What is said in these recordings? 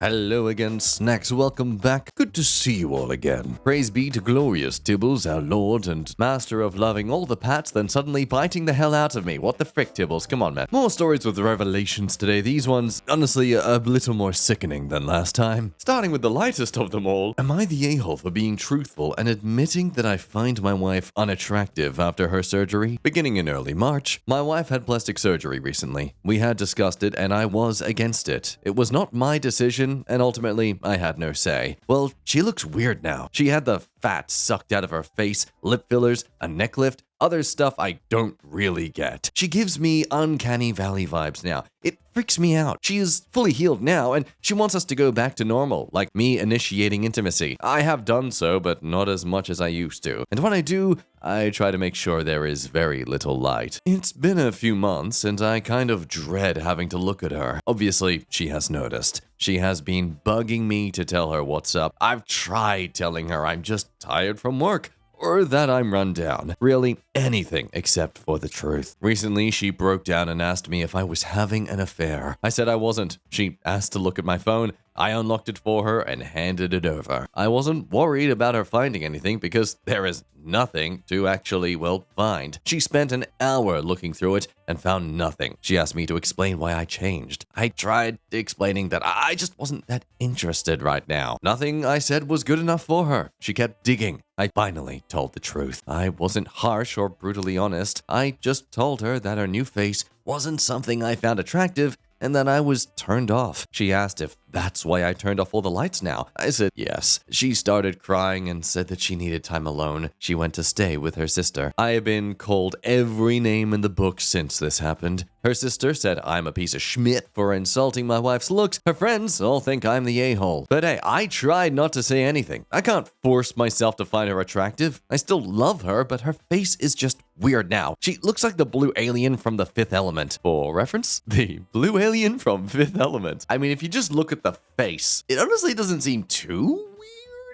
Hello again, snacks. Welcome back. Good to see you all again. Praise be to glorious Tibbles, our lord and master of loving all the pats, then suddenly biting the hell out of me. What the frick, Tibbles? Come on, man. More stories with revelations today. These ones, honestly, a little more sickening than last time. Starting with the lightest of them all. Am I the a-hole for being truthful and admitting that I find my wife unattractive after her surgery? Beginning in early March, my wife had plastic surgery recently. We had discussed it and I was against it. It was not my decision, and ultimately, I had no say. Well, she looks weird now. She had the fat sucked out of her face, lip fillers, a neck lift, other stuff I don't really get. She gives me uncanny valley vibes now. It freaks me out. She is fully healed now, and she wants us to go back to normal, like me initiating intimacy. I have done so, but not as much as I used to. And when I do, I try to make sure there is very little light. It's been a few months, and I kind of dread having to look at her. Obviously, she has noticed. She has been bugging me to tell her what's up. I've tried telling her I'm just tired from work, or that I'm run down. Really, anything except for the truth. Recently, she broke down and asked me if I was having an affair. I said I wasn't. She asked to look at my phone. I unlocked it for her and handed it over. I wasn't worried about her finding anything because there is nothing to actually, find. She spent an hour looking through it and found nothing. She asked me to explain why I changed. I tried explaining that I just wasn't that interested right now. Nothing I said was good enough for her. She kept digging. I finally told the truth. I wasn't harsh or brutally honest. I just told her that her new face wasn't something I found attractive and that I was turned off. She asked if that's why I turned off all the lights now. I said yes. She started crying and said that she needed time alone. She went to stay with her sister. I have been called every name in the book since this happened. Her sister said I'm a piece of schmidt for insulting my wife's looks. Her friends all think I'm the a-hole. But hey, I tried not to say anything. I can't force myself to find her attractive. I still love her, but her face is just weird now. She looks like the blue alien from The Fifth Element. For reference, the blue alien from Fifth Element. I mean, if you just look at the face, it honestly doesn't seem too weird.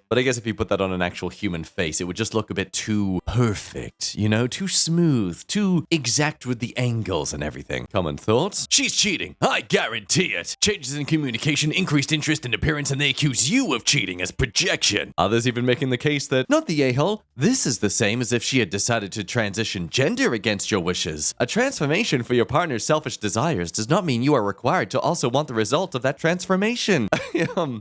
But I guess if you put that on an actual human face, it would just look a bit too perfect, too smooth, too exact with the angles and everything. Common thoughts? She's cheating. I guarantee it. Changes in communication, increased interest in appearance, and they accuse you of cheating as projection. Others even making the case that, not the a-hole, this is the same as if she had decided to transition gender against your wishes. A transformation for your partner's selfish desires does not mean you are required to also want the result of that transformation.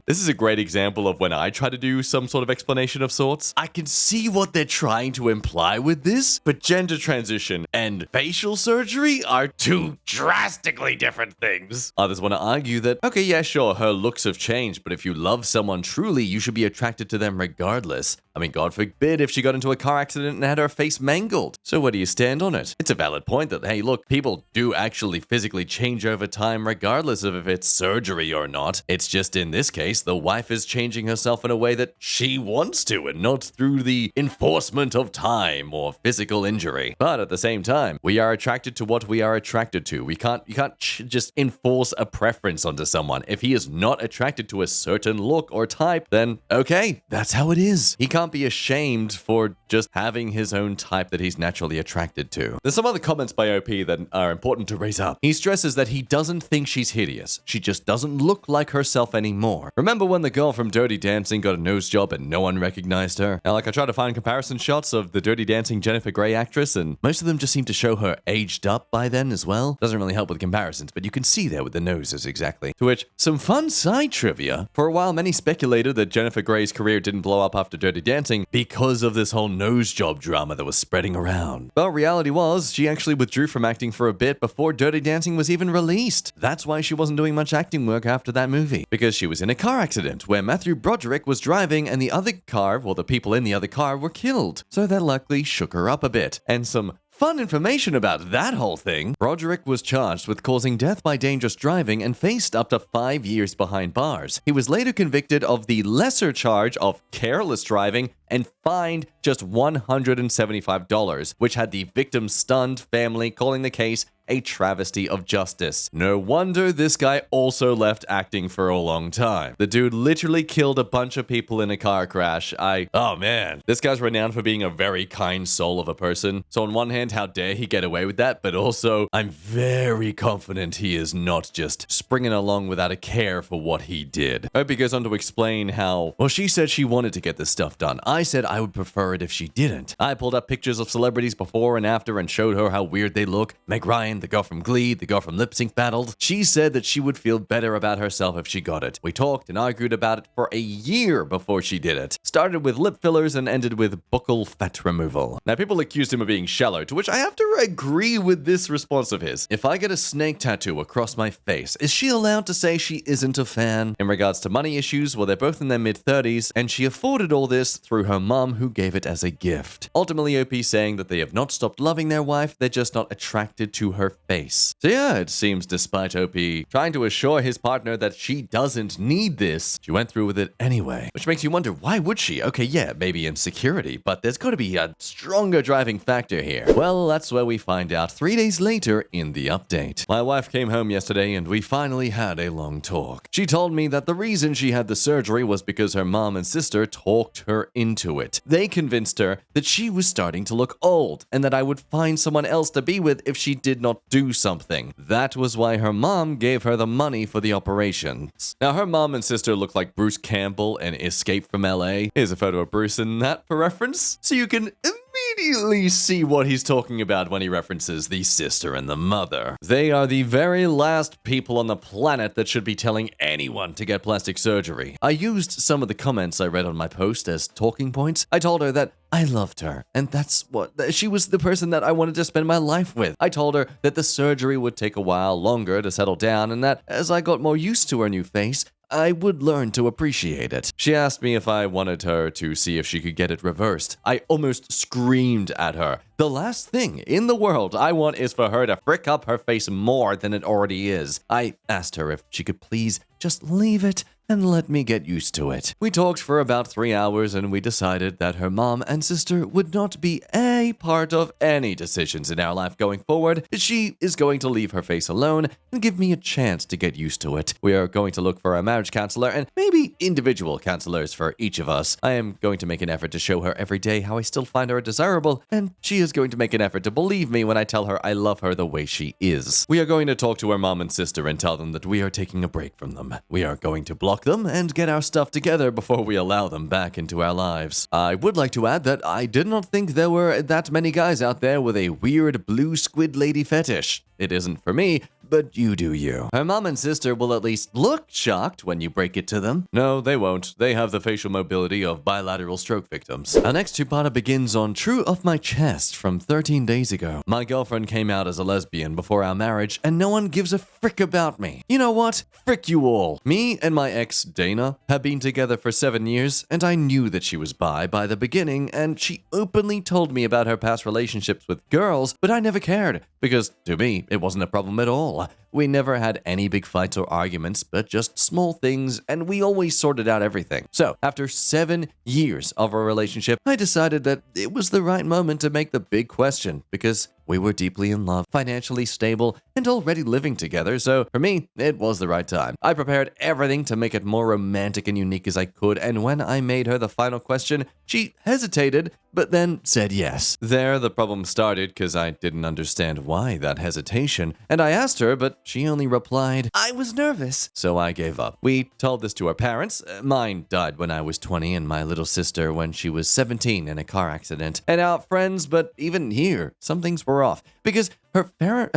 This is a great example of when I try to do some sort of explanation of sorts. I can see what they're trying to imply with this, but gender transition and facial surgery are two drastically different things. Others want to argue that, okay, yeah, sure, her looks have changed, but if you love someone truly, you should be attracted to them regardless. I mean, God forbid if she got into a car accident and had her face mangled. So where do you stand on it? It's a valid point that, hey, look, people do actually physically change over time regardless of if it's surgery or not. It's just in this case, the wife is changing herself in a way that she wants to and not through the enforcement of time or physical injury. But at the same time, we are attracted to what we are attracted to. You can't just enforce a preference onto someone. If he is not attracted to a certain look or type, then okay, that's how it is. He can't be ashamed for just having his own type that he's naturally attracted to. There's some other comments by OP that are important to raise up. He stresses that he doesn't think she's hideous. She just doesn't look like herself anymore. Remember when the girl from Dirty Dancing got a nose job and no one recognized her? Now, I tried to find comparison shots of the Dirty Dancing Jennifer Grey actress, and most of them just seem to show her aged up by then as well. Doesn't really help with comparisons, but you can see there with the noses exactly. To which, some fun side trivia. For a while, many speculated that Jennifer Grey's career didn't blow up after Dirty Dancing because of this whole nose job drama that was spreading around. But reality was, she actually withdrew from acting for a bit before Dirty Dancing was even released. That's why she wasn't doing much acting work after that movie, because she was in a car accident where Matthew Broderick was driving and the other car, the people in the other car were killed. So that luckily shook her up a bit. And some fun information about that whole thing. Broderick was charged with causing death by dangerous driving and faced up to 5 years behind bars. He was later convicted of the lesser charge of careless driving and fined just $175, which had the victim's stunned family calling the case a travesty of justice. No wonder this guy also left acting for a long time. The dude literally killed a bunch of people in a car crash. Oh man. This guy's renowned for being a very kind soul of a person. So on one hand, how dare he get away with that? But also, I'm very confident he is not just springing along without a care for what he did. I hope he goes on to explain how, well, she said she wanted to get this stuff done. I said I would prefer it if she didn't. I pulled up pictures of celebrities before and after and showed her how weird they look. Meg Ryan, the girl from Glee, the girl from Lip Sync Battled. She said that she would feel better about herself if she got it. We talked and argued about it for a year before she did it. Started with lip fillers and ended with buccal fat removal. Now, people accused him of being shallow, to which I have to agree with this response of his. If I get a snake tattoo across my face, is she allowed to say she isn't a fan? In regards to money issues, well, they're both in their mid-30s, and she afforded all this through her mom, who gave it as a gift. Ultimately, OP saying that they have not stopped loving their wife, they're just not attracted to her face. So yeah, it seems despite OP trying to assure his partner that she doesn't need this, she went through with it anyway. Which makes you wonder, why would she? Okay, yeah, maybe insecurity, but there's got to be a stronger driving factor here. Well, that's where we find out 3 days later in the update. My wife came home yesterday and we finally had a long talk. She told me that the reason she had the surgery was because her mom and sister talked her into it. They convinced her that she was starting to look old and that I would find someone else to be with if she did not do something. That was why her mom gave her the money for the operations. Now, her mom and sister look like Bruce Campbell in Escape from LA. Here's a photo of Bruce in that for reference, so you can immediately see what he's talking about when he references the sister and the mother. They are the very last people on the planet that should be telling anyone to get plastic surgery. I used some of the comments I read on my post as talking points. I told her that I loved her, and she was the person that I wanted to spend my life with. I told her that the surgery would take a while longer to settle down, and that as I got more used to her new face, I would learn to appreciate it. She asked me if I wanted her to see if she could get it reversed. I almost screamed at her. The last thing in the world I want is for her to frick up her face more than it already is. I asked her if she could please just leave it and let me get used to it. We talked for about 3 hours and we decided that her mom and sister would not be a part of any decisions in our life going forward. She is going to leave her face alone and give me a chance to get used to it. We are going to look for a marriage counselor and maybe individual counselors for each of us. I am going to make an effort to show her every day how I still find her desirable, and she is going to make an effort to believe me when I tell her I love her the way she is. We are going to talk to her mom and sister and tell them that we are taking a break from them. We are going to block them and get our stuff together before we allow them back into our lives. I would like to add that I did not think there were that many guys out there with a weird blue squid lady fetish. It isn't for me, but you do you. Her mom and sister will at least look shocked when you break it to them. No, they won't. They have the facial mobility of bilateral stroke victims. Our next two-parter begins on True Off My Chest from 13 days ago. My girlfriend came out as a lesbian before our marriage, and no one gives a frick about me. You know what? Frick you all. Me and my ex, Dana, have been together for 7 years, and I knew that she was bi by the beginning, and she openly told me about her past relationships with girls, but I never cared, because to me, it wasn't a problem at all. We never had any big fights or arguments, but just small things, and we always sorted out everything. So, after 7 years of a relationship, I decided that it was the right moment to make the big question, because we were deeply in love, financially stable, and already living together, so for me, it was the right time. I prepared everything to make it more romantic and unique as I could, and when I made her the final question, she hesitated, but then said yes. There, the problem started, because I didn't understand why that hesitation, and I asked her, but she only replied, "I was nervous," so I gave up. We told this to our parents. Mine died when I was 20, and my little sister when she was 17 in a car accident. And our friends, but even here, some things were off, because her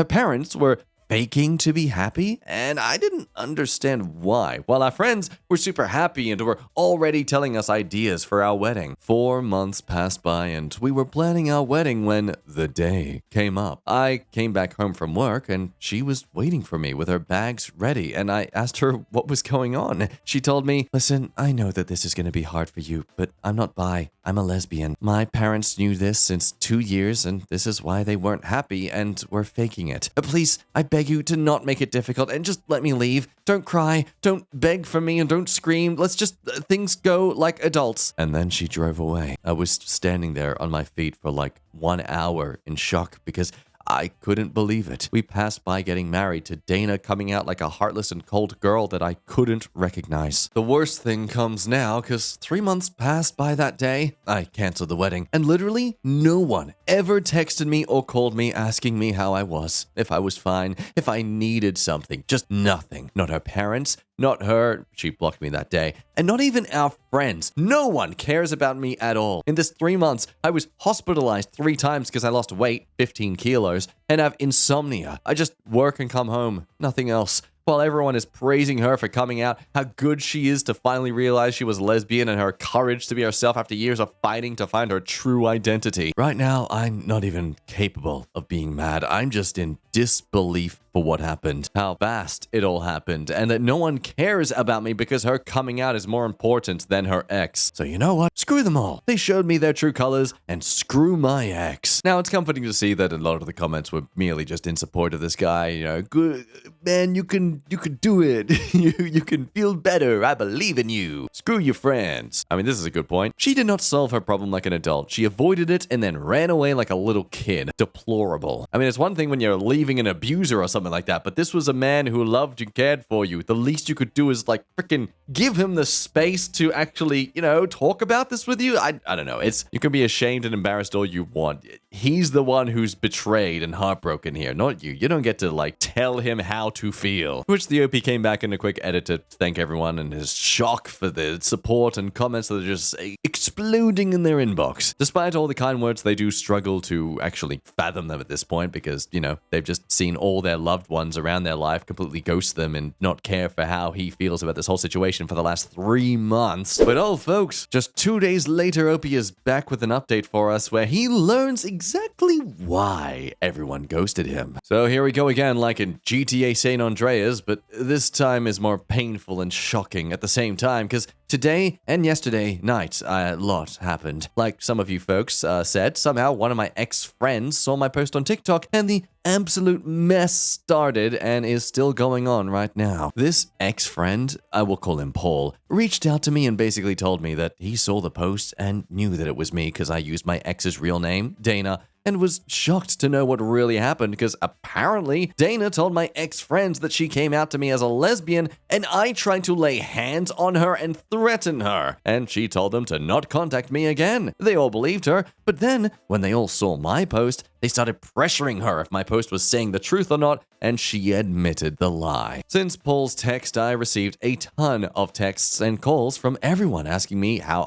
parents were faking to be happy, and I didn't understand why. While our friends were super happy and were already telling us ideas for our wedding. 4 months passed by and we were planning our wedding when the day came up. I came back home from work and she was waiting for me with her bags ready, and I asked her what was going on. She told me, "Listen, I know that this is going to be hard for you, but I'm not bi. I'm a lesbian. My parents knew this since 2 years, and this is why they weren't happy and were faking it. Please, I beg beg you to not make it difficult and just let me leave. Don't cry, don't beg for me, and don't scream. Let's just, things go like adults. And then she drove away. I was standing there on my feet for like 1 hour in shock because I couldn't believe it. We passed by getting married to Dana coming out like a heartless and cold girl that I couldn't recognize. The worst thing comes now, because 3 months passed by that day. I canceled the wedding, and literally no one ever texted me or called me asking me how I was, if I was fine, if I needed something. Just nothing. Not her parents, not her, she blocked me that day, and not even our friends. No one cares about me at all. In this 3 months, I was hospitalized 3 times because I lost weight, 15 kilos, and have insomnia. I just work and come home, nothing else. While everyone is praising her for coming out, how good she is to finally realize she was lesbian, and her courage to be herself after years of fighting to find her true identity. Right now, I'm not even capable of being mad. I'm just in disbelief for what happened, how fast it all happened, and that no one cares about me because her coming out is more important than her ex. So you know what? Screw them all. They showed me their true colors, and screw my ex. Now, it's comforting to see that a lot of the comments were merely just in support of this guy. You know, good man, you can do it. you can feel better. I believe in you. Screw your friends. I mean, this is a good point. She did not solve her problem like an adult. She avoided it and then ran away like a little kid. Deplorable. I mean, it's one thing when you're leaving an abuser or something like that, but this was a man who loved and cared for you. The least you could do is like freaking give him the space to actually, you know, talk about this with you. I don't know. You can be ashamed and embarrassed all you want. He's the one who's betrayed and heartbroken here, not you. You don't get to like tell him how to feel. Which the OP came back in a quick edit to thank everyone and his shock for the support and comments that are just exploding in their inbox. Despite all the kind words, they do struggle to actually fathom them at this point because, you know, they've just seen all their loved ones around their life completely ghost them and not care for how he feels about this whole situation for the last 3 months. But oh folks, just 2 days later, Opie is back with an update for us where he learns exactly why everyone ghosted him. So here we go again, like in GTA San Andreas, but this time is more painful and shocking at the same time because today and yesterday night, a lot happened. Like some of you folks said, somehow one of my ex-friends saw my post on TikTok and the absolute mess started and is still going on right now. This ex-friend, I will call him Paul, reached out to me and basically told me that he saw the post and knew that it was me because I used my ex's real name, Dana, and was shocked to know what really happened because apparently Dana told my ex-friends that she came out to me as a lesbian and I tried to lay hands on her and threaten her, and she told them to not contact me again. They all believed her, but then when they all saw my post, they started pressuring her if my post was saying the truth or not, and she admitted the lie. Since Paul's text, I received a ton of texts and calls from everyone asking me how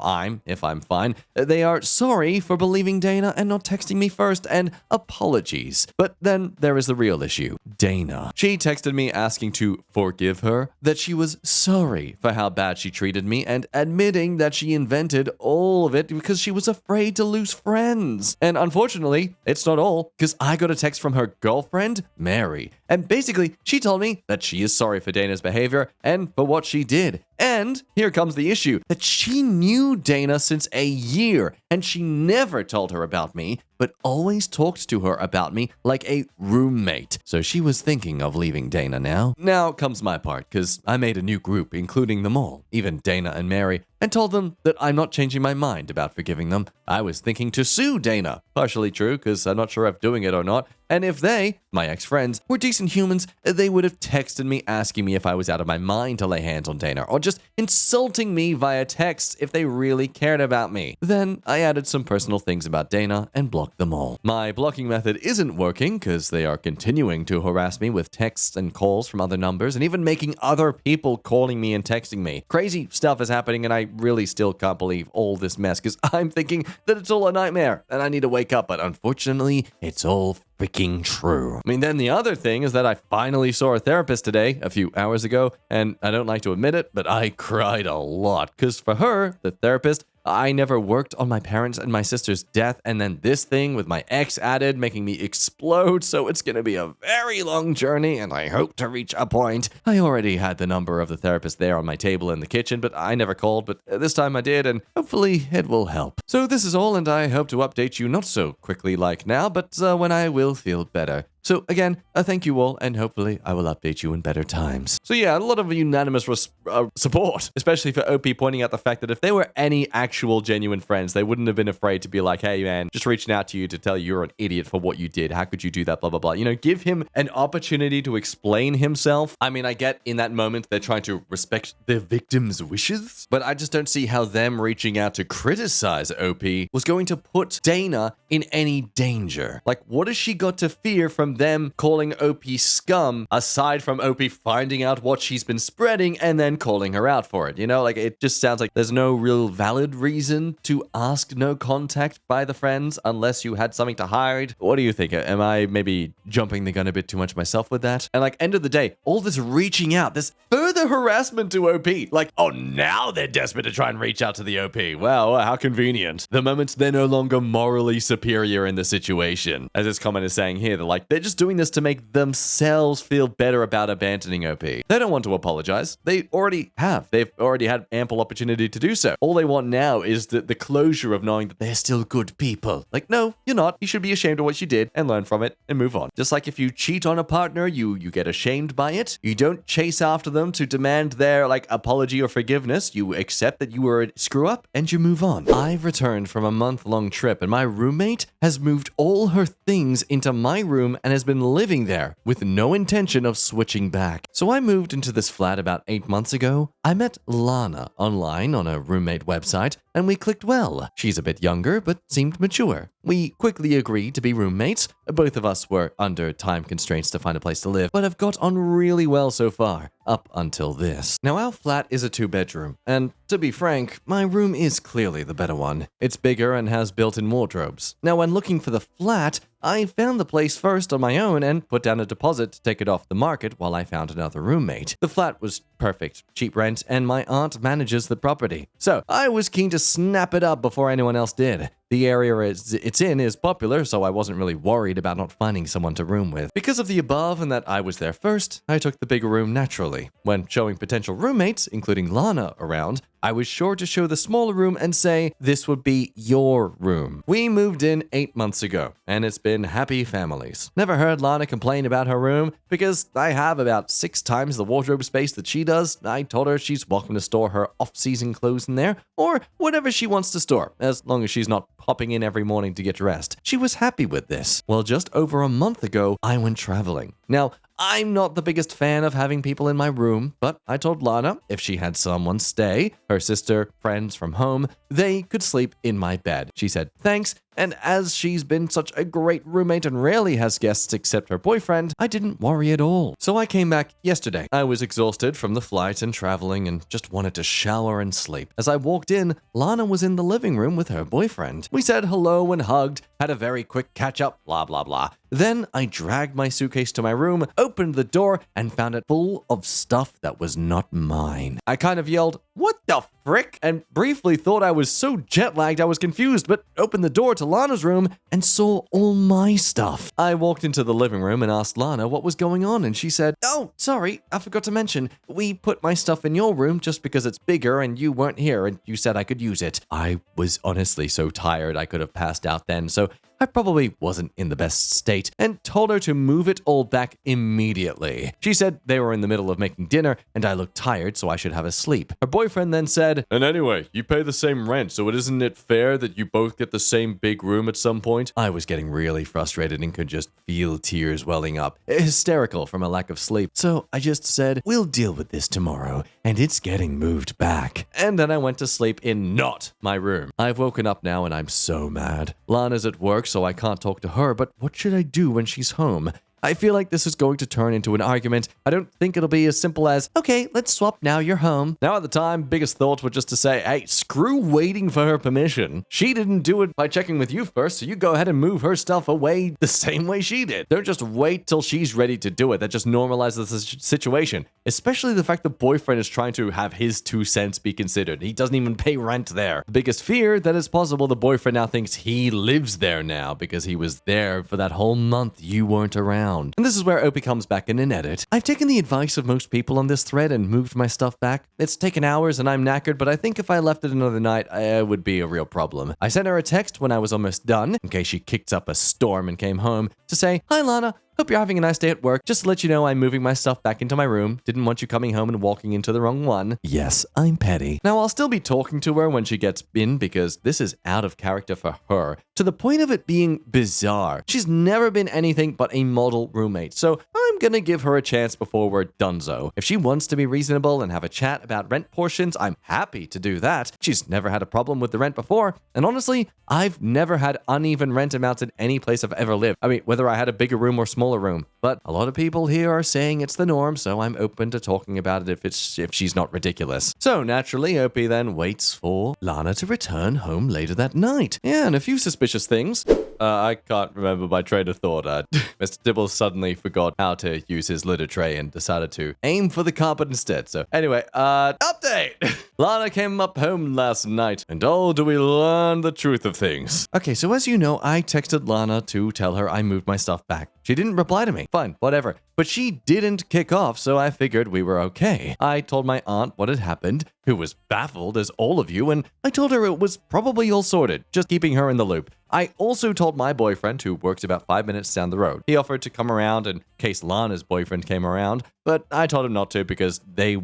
if I'm fine. They are sorry for believing Dana and not texting me first, and apologies. But then there is the real issue. Dana. She texted me asking to forgive her, that she was sorry for how bad she treated me, and admitting that she invented all of it because she was afraid to lose friends. And unfortunately, it's not all, because I got a text from her girlfriend, Mary. And basically, she told me that she is sorry for Dana's behavior and for what she did. And here comes the issue, that she knew Dana since a year, and she never told her about me, but always talked to her about me like a roommate. So she was thinking of leaving Dana now. Now comes my part, because I made a new group, including them all, even Dana and Mary, and told them that I'm not changing my mind about forgiving them. I was thinking to sue Dana. Partially true, because I'm not sure if doing it or not. And if they, my ex-friends, were decent humans, they would have texted me asking me if I was out of my mind to lay hands on Dana, or just insulting me via text if they really cared about me. Then I added some personal things about Dana and blocked them all. My blocking method isn't working because they are continuing to harass me with texts and calls from other numbers and even making other people calling me and texting me. Crazy stuff is happening and I really still can't believe all this mess because I'm thinking that it's all a nightmare and I need to wake up, but unfortunately it's all freaking true. I mean, then the other thing is that I finally saw a therapist today, a few hours ago, and I don't like to admit it, but I cried a lot, because for her, the therapist, I never worked on my parents' and my sister's death, and then this thing with my ex added, making me explode, so it's gonna be a very long journey, and I hope to reach a point. I already had the number of the therapist there on my table in the kitchen, but I never called, but this time I did, and hopefully it will help. So this is all, and I hope to update you not so quickly like now, but when I will feel better. So again, thank you all, and hopefully I will update you in better times. So yeah, a lot of unanimous support, especially for OP pointing out the fact that if they were any actual genuine friends, they wouldn't have been afraid to be like, hey man, just reaching out to you to tell you you're an idiot for what you did. How could you do that? Blah, blah, blah. You know, give him an opportunity to explain himself. I mean, I get in that moment they're trying to respect their victim's wishes, but I just don't see how them reaching out to criticize OP was going to put Dana in any danger. Like, what has she got to fear from them calling OP scum, aside from OP finding out what she's been spreading and then calling her out for it? You know, like, it just sounds like there's no real valid reason to ask no contact by the friends unless you had something to hide. What do you think? Am I maybe jumping the gun a bit too much myself with that? And like, end of the day, all this reaching out, this further harassment to OP. Like, oh, now they're desperate to try and reach out to the OP. Wow, how convenient. The moment they're no longer morally superior in the situation. As this comment is saying here, they're just doing this to make themselves feel better about abandoning OP. They don't want to apologize. They already have. They've already had ample opportunity to do so. All they want now is the closure of knowing that they're still good people. Like, no, you're not. You should be ashamed of what you did and learn from it and move on. Just like if you cheat on a partner, you get ashamed by it. You don't chase after them to demand their apology or forgiveness. You accept that you were a screw up and you move on. I've returned from a month-long trip and my roommate has moved all her things into my room and has been living there with no intention of switching back. So I moved into this flat about 8 months ago. I met Lana online on a roommate website and we clicked well. She's a bit younger but seemed mature. We quickly agreed to be roommates. Both of us were under time constraints to find a place to live, but have got on really well so far, up until this. Now, our flat is a 2-bedroom, and to be frank, my room is clearly the better one. It's bigger and has built-in wardrobes. Now, when looking for the flat, I found the place first on my own and put down a deposit to take it off the market while I found another roommate. The flat was perfect, cheap rent, and my aunt manages the property. So I was keen to snap it up before anyone else did. The area it's in is popular, so I wasn't really worried about not finding someone to room with. Because of the above and that I was there first, I took the bigger room naturally. When showing potential roommates, including Lana, around, I was sure to show the smaller room and say, this would be your room. We moved in 8 months ago, and it's been happy families. Never heard Lana complain about her room, because I have about 6 times the wardrobe space that she does. I told her she's welcome to store her off-season clothes in there, or whatever she wants to store, as long as she's not popping in every morning to get dressed. She was happy with this. Well, just over a month ago, I went traveling. Now, I'm not the biggest fan of having people in my room, but I told Lana if she had someone stay, her sister, friends from home, they could sleep in my bed. She said thanks, and as she's been such a great roommate and rarely has guests except her boyfriend, I didn't worry at all. So I came back yesterday. I was exhausted from the flight and traveling and just wanted to shower and sleep. As I walked in, Lana was in the living room with her boyfriend. We said hello and hugged, had a very quick catch up, blah, blah, blah. Then I dragged my suitcase to my room, opened the door, and found it full of stuff that was not mine. I kind of yelled, "What the frick?" and briefly thought I was so jet-lagged I was confused, but opened the door to Lana's room and saw all my stuff. I walked into the living room and asked Lana what was going on, and she said, "Oh, sorry, I forgot to mention, we put my stuff in your room just because it's bigger and you weren't here and you said I could use it." I was honestly so tired I could have passed out then, so I probably wasn't in the best state and told her to move it all back immediately. She said they were in the middle of making dinner and I looked tired, so I should have a sleep. Her boyfriend then said, "And anyway, you pay the same rent, so isn't it fair that you both get the same big room at some point?" I was getting really frustrated and could just feel tears welling up, hysterical from a lack of sleep. So I just said, "We'll deal with this tomorrow, and it's getting moved back." And then I went to sleep in not my room. I've woken up now and I'm so mad. Lana's at work, so I can't talk to her, but what should I do when she's home? I feel like this is going to turn into an argument. I don't think it'll be as simple as, "Okay, let's swap now you're home." Now at the time, biggest thoughts were just to say, hey, screw waiting for her permission. She didn't do it by checking with you first, so you go ahead and move her stuff away the same way she did. Don't just wait till she's ready to do it. That just normalizes the situation. Especially the fact the boyfriend is trying to have his 2 cents be considered. He doesn't even pay rent there. The biggest fear that it's possible the boyfriend now thinks he lives there now because he was there for that whole month you weren't around. And this is where OP comes back in an edit. I've taken the advice of most people on this thread and moved my stuff back. It's taken hours and I'm knackered, but I think if I left it another night, it would be a real problem. I sent her a text when I was almost done, in case she kicked up a storm and came home, to say, "Hi Lana, hope you're having a nice day at work. Just to let you know, I'm moving my stuff back into my room. Didn't want you coming home and walking into the wrong one. Yes, I'm petty. Now, I'll still be talking to her when she gets in because this is out of character for her, to the point of it being bizarre. She's never been anything but a model roommate, so I'm gonna give her a chance before we're donezo. If she wants to be reasonable and have a chat about rent portions, I'm happy to do that. She's never had a problem with the rent before, and honestly, I've never had uneven rent amounts in any place I've ever lived. I mean, whether I had a bigger room or smaller room. But a lot of people here are saying it's the norm, so I'm open to talking about it if she's not ridiculous. So naturally, Opie then waits for Lana to return home later that night. Yeah, and a few suspicious things. I can't remember my train of thought. Mr. Dibble suddenly forgot how to use his litter tray and decided to aim for the carpet instead. So anyway, update! Lana came up home last night, and oh, do we learn the truth of things. Okay, so as you know, I texted Lana to tell her I moved my stuff back. She didn't reply to me. Fine, whatever. But she didn't kick off, so I figured we were okay. I told my aunt what had happened, who was baffled as all of you, and I told her it was probably all sorted, just keeping her in the loop. I also told my boyfriend, who works about 5 minutes down the road. He offered to come around in case Lana's boyfriend came around, but I told him not to because then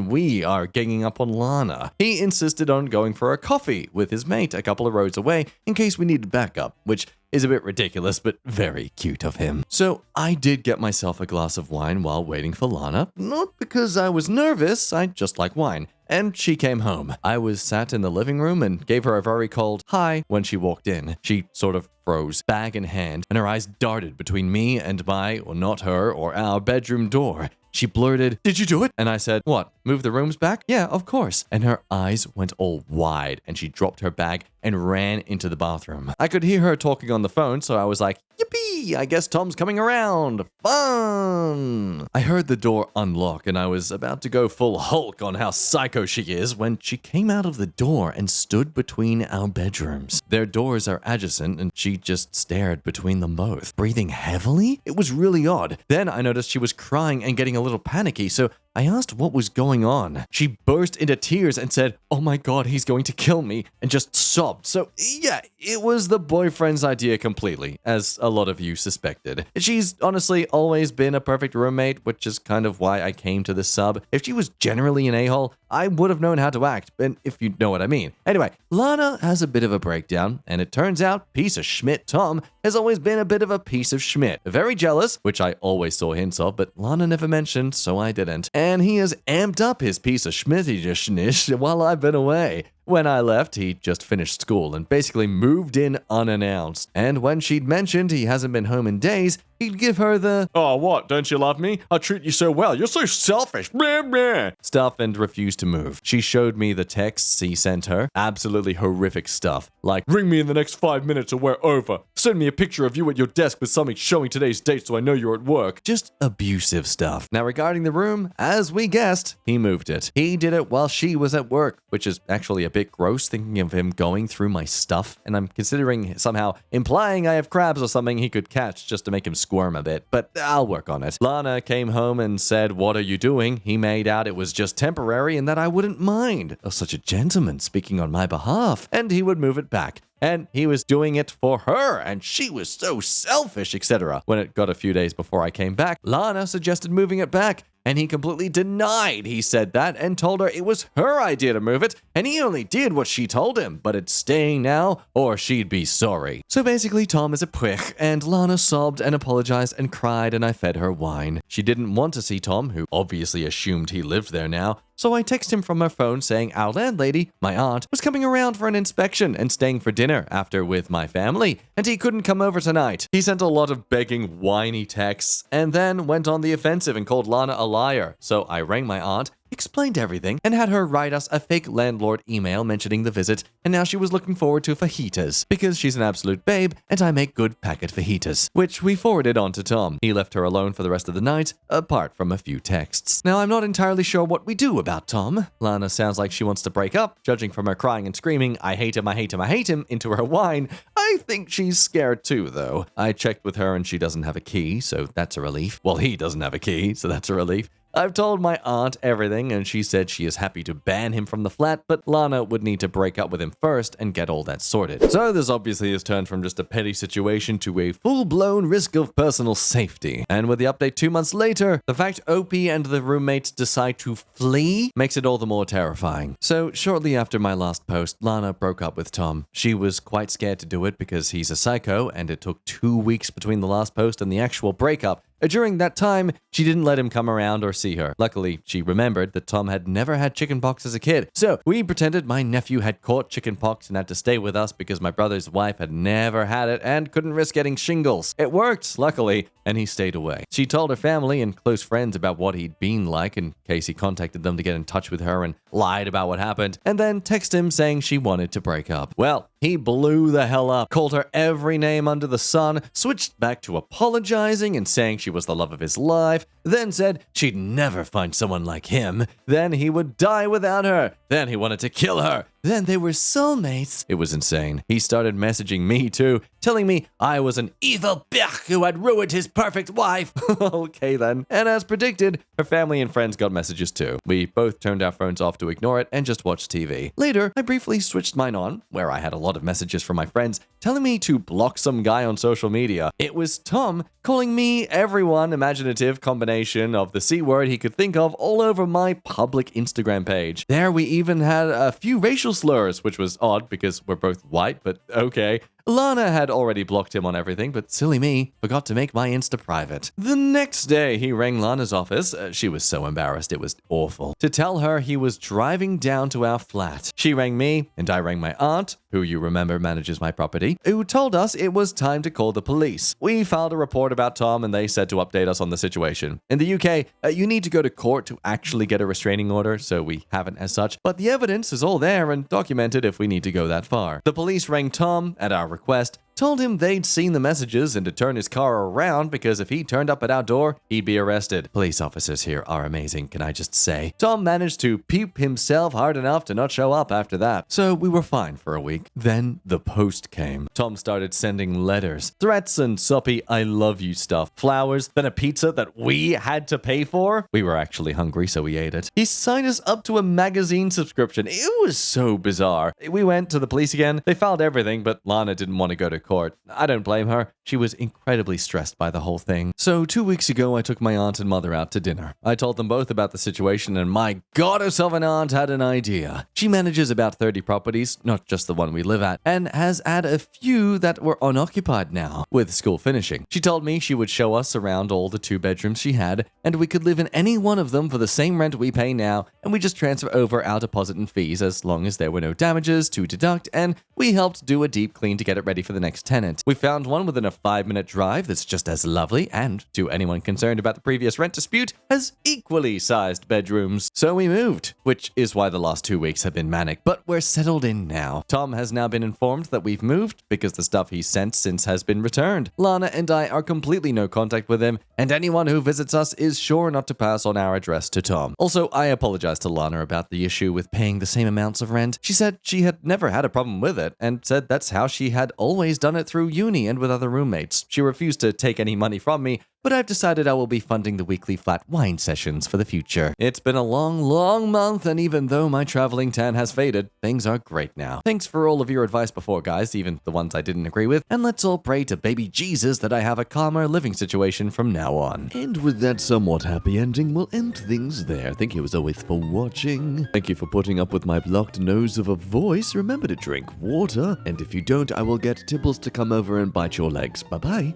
we are ganging up on Lana. He insisted on going for a coffee with his mate a couple of roads away in case we needed backup, which is a bit ridiculous, but very cute of him. So I did get myself a glass of wine while waiting for Lana, not because I was nervous, I just like wine. And she came home. I was sat in the living room and gave her a very cold hi when she walked in. She sort of froze, bag in hand, and her eyes darted between me and my, or not her, or our bedroom door. She blurted, "Did you do it?" And I said, "What? Move the rooms back?" "Yeah, of course." And her eyes went all wide and she dropped her bag and ran into the bathroom. I could hear her talking on the phone, so I was like, "Yippee! I guess Tom's coming around. Fun!" I heard the door unlock and I was about to go full Hulk on how psycho she is when she came out of the door and stood between our bedrooms. Their doors are adjacent and she just stared between them both, breathing heavily. It was really odd. Then I noticed she was crying and getting a little panicky, so I asked what was going on. She burst into tears and said, "Oh my god, he's going to kill me," and just sobbed. So yeah, it was the boyfriend's idea completely, as a lot of you suspected. She's honestly always been a perfect roommate, which is kind of why I came to this sub. If she was generally an a-hole, I would have known how to act, and if you know what I mean. Anyway, Lana has a bit of a breakdown, and it turns out piece of Schmidt Tom has always been a bit of a piece of Schmidt. Very jealous, which I always saw hints of, but Lana never mentioned, so I didn't. And he has amped up his piece of Schmitty-schnish while I've been away. When I left, he just finished school and basically moved in unannounced. And when she'd mentioned he hasn't been home in days, he'd give her the, "Oh, what, don't you love me? I treat you so well. You're so selfish," blah, blah, stuff and refused to move. She showed me the texts he sent her. Absolutely horrific stuff. Like, "Ring me in the next 5 minutes or we're over. Send me a picture of you at your desk with something showing today's date so I know you're at work." Just abusive stuff. Now, regarding the room, as we guessed, he moved it. He did it while she was at work, which is actually a bit gross thinking of him going through my stuff, and I'm considering somehow implying I have crabs or something he could catch just to make him squirm a bit, but I'll work on it. Lana came home and said, "What are you doing?" He made out it was just temporary and that I wouldn't mind. Oh, such a gentleman speaking on my behalf, and he would move it back. And he was doing it for her, and she was so selfish, etc. When it got a few days before I came back, Lana suggested moving it back, and he completely denied he said that and told her it was her idea to move it, and he only did what she told him, but it's staying now, or she'd be sorry. So basically, Tom is a prick, and Lana sobbed and apologized and cried, and I fed her wine. She didn't want to see Tom, who obviously assumed he lived there now, so I texted him from her phone saying our landlady, my aunt, was coming around for an inspection and staying for dinner after with my family, and he couldn't come over tonight. He sent a lot of begging, whiny texts, and then went on the offensive and called Lana a liar. So I rang my aunt, explained everything, and had her write us a fake landlord email mentioning the visit, and now she was looking forward to fajitas, because she's an absolute babe, and I make good packet fajitas, which we forwarded on to Tom. He left her alone for the rest of the night, apart from a few texts. Now, I'm not entirely sure what we do about Tom. Lana sounds like she wants to break up, judging from her crying and screaming, "I hate him, I hate him, I hate him," into her wine. I think she's scared too, though. I checked with her and she doesn't have a key, so that's a relief. Well, he doesn't have a key, so that's a relief. I've told my aunt everything, and she said she is happy to ban him from the flat, but Lana would need to break up with him first and get all that sorted. So this obviously has turned from just a petty situation to a full-blown risk of personal safety. And with the update 2 months later, the fact Opie and the roommates decide to flee makes it all the more terrifying. So shortly after my last post, Lana broke up with Tom. She was quite scared to do it because he's a psycho, and it took 2 weeks between the last post and the actual breakup. During that time, she didn't let him come around or see her. Luckily, she remembered that Tom had never had chickenpox as a kid. So we pretended my nephew had caught chickenpox and had to stay with us because my brother's wife had never had it and couldn't risk getting shingles. It worked, luckily, and he stayed away. She told her family and close friends about what he'd been like in case he contacted them to get in touch with her and lied about what happened, and then texted him saying she wanted to break up. Well, he blew the hell up, called her every name under the sun, switched back to apologizing and saying she was the love of his life, then said she'd never find someone like him, then he would die without her, then he wanted to kill her, then they were soulmates. It was insane. He started messaging me too, telling me I was an evil bitch who had ruined his perfect wife. Okay then. And as predicted, her family and friends got messages too. We both turned our phones off to ignore it and just watched TV. Later, I briefly switched mine on, where I had a lot of messages from my friends telling me to block some guy on social media. It was Tom calling me everyone imaginative combination of the C word he could think of all over my public Instagram page. There we even had a few racial slurs, which was odd because we're both white, but okay. Lana had already blocked him on everything, but silly me forgot to make my Insta private. The next day, he rang Lana's office. She was so embarrassed, it was awful. To tell her he was driving down to our flat. She rang me, and I rang my aunt, who you remember manages my property, who told us it was time to call the police. We filed a report about Tom, and they said to update us on the situation. In the UK, you need to go to court to actually get a restraining order, so we haven't as such, but the evidence is all there and documented if we need to go that far. The police rang Tom at our request, told him they'd seen the messages and to turn his car around because if he turned up at our door, he'd be arrested. Police officers here are amazing, can I just say. Tom managed to peep himself hard enough to not show up after that, so we were fine for a week. Then the post came. Tom started sending letters, threats and soppy I love you stuff, flowers, then a pizza that we had to pay for. We were actually hungry, so we ate it. He signed us up to a magazine subscription. It was so bizarre. We went to the police again. They filed everything, but Lana didn't want to go to court. I don't blame her. She was incredibly stressed by the whole thing. So 2 weeks ago, I took my aunt and mother out to dinner. I told them both about the situation, and my goddess of an aunt had an idea. She manages about 30 properties, not just the one we live at, and has had a few that were unoccupied now, with school finishing. She told me she would show us around all the 2 bedrooms she had, and we could live in any one of them for the same rent we pay now, and we just transfer over our deposit and fees as long as there were no damages to deduct, and we helped do a deep clean to get it ready for the next tenant. We found one within a 5-minute drive that's just as lovely and, to anyone concerned about the previous rent dispute, has equally sized bedrooms. So we moved, which is why the last 2 weeks have been manic, but we're settled in now. Tom has now been informed that we've moved because the stuff he sent since has been returned. Lana and I are completely no contact with him, and anyone who visits us is sure not to pass on our address to Tom. Also, I apologized to Lana about the issue with paying the same amounts of rent. She said she had never had a problem with it, and said that's how she had always done it through uni and with other roommates. She refused to take any money from me, but I've decided I will be funding the weekly flat wine sessions for the future. It's been a long month, and even though my traveling tan has faded, things are great now. Thanks for all of your advice before, guys, even the ones I didn't agree with, and let's all pray to baby Jesus that I have a calmer living situation from now on. And with that somewhat happy ending, we'll end things there. Thank you as always for watching. Thank you for putting up with my blocked nose of a voice. Remember to drink water, and if you don't, I will get Tibbles to come over and bite your legs. Bye-bye.